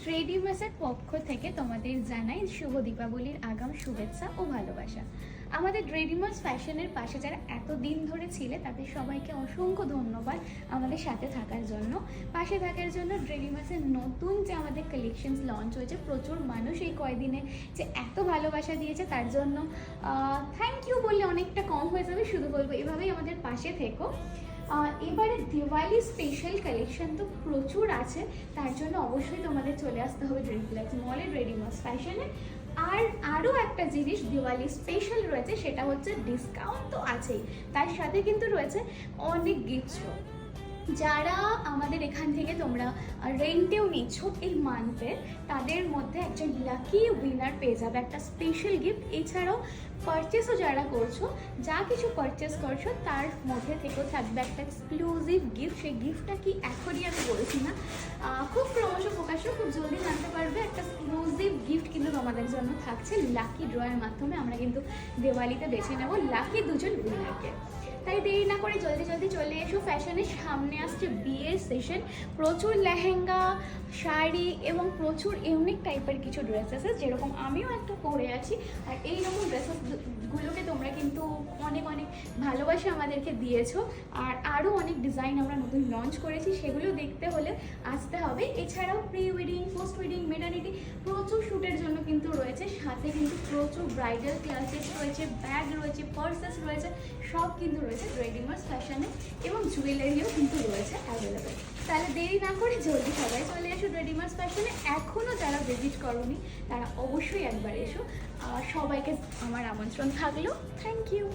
ট্রেডিমাসের পক্ষ থেকে তোমাদের জানাই শুভ দীপাবলির আগাম শুভেচ্ছা ও ভালোবাসা। আমাদের ট্রেডিমাস ফ্যাশনের পাশে যারা এতদিন ধরে ছিলে তাদের সবাইকে অসংখ্য ধন্যবাদ আমাদের সাথে থাকার জন্য, পাশে থাকার জন্য। ট্রেডিমাসের নতুন যে আমাদের কালেকশনস লঞ্চ হয়েছে, প্রচুর মানুষ এই কয়দিনে যে এত ভালোবাসা দিয়েছে তার জন্য থ্যাংক ইউ বললে অনেকটা কম হয়ে যাবে, শুধু বলবো এভাবেই আমাদের পাশে থেকো। এবারে দিওয়ালি স্পেশাল কালেকশন তো প্রচুর আছে, তার জন্য অবশ্যই তোমাদের চলে আসতে হবে ড্রিমপ্লেক্স মলে ট্রেডিমাস ফ্যাশনে। আর আরও একটা জিনিস দিওয়ালি স্পেশাল রয়েছে, সেটা হচ্ছে ডিসকাউন্ট তো আছেই, তার সাথে কিন্তু রয়েছে অনেক গিফটসও। যারা আমাদের এখান থেকে তোমরা রেন্টেও নিচ্ছ এই মান্থে, তাদের মধ্যে একজন লাকি উইনার পেয়ে যাবে একটা স্পেশাল গিফট। এছাড়াও পারচেসও যারা করছো, যা কিছু পারচেস করছো তার মধ্যে থেকেও থাকবে একটা এক্সক্লুসিভ গিফট। সেই গিফটটা কি এখনই আমি বলছি না, খুব ক্রমশ প্রকাশ্য খুব জলদি জানতে পারবে। একটা এক্সক্লুসিভ গিফট কিন্তু তোমাদের জন্য থাকছে লাকি ড্রয়ের মাধ্যমে। আমরা কিন্তু দিওয়ালিতে বেছে নেব লাকি দুজন উইনারকে। তাই দেরি না করে জলদি জলদি চলে এসো ফ্যাশনের সামনে। আসছে বিয়ের সেশন, প্রচুর লেহেঙ্গা, শাড়ি এবং প্রচুর ইউনিক টাইপের কিছু ড্রেসেস, যেরকম আমিও একটা পরে আছি। আর এইরকম ড্রেসেসগুলোকে তোমরা কিন্তু অনেক অনেক ভালোবাসা আমাদেরকে দিয়েছো। আর আরও অনেক ডিজাইন আমরা নতুন লঞ্চ করেছি, সেগুলো দেখতে হলে আসতে হবে। এছাড়াও pre wedding, post wedding, maternity প্রচুর শ্যুটের জন্য কিন্তু রয়েছে, সাথে কিন্তু প্রচুর ব্রাইডাল ক্লাসেস রয়েছে, ব্যাগ রয়েছে, পার্সেস রয়েছে, সব কিন্তু রয়েছে ট্রেডিমাস ফ্যাশনে। এবং জুয়েলারিও কিন্তু রয়েছে অ্যাভেলেবেল। তাহলে দেরি না করে জলদি সবাই চলে এসো ট্রেডিমাস ফ্যাশনে। এখনও যারা ভিজিট করোনি তারা অবশ্যই একবার এসো। সবাইকে আমার আমন্ত্রণ থাকলো। Thank you.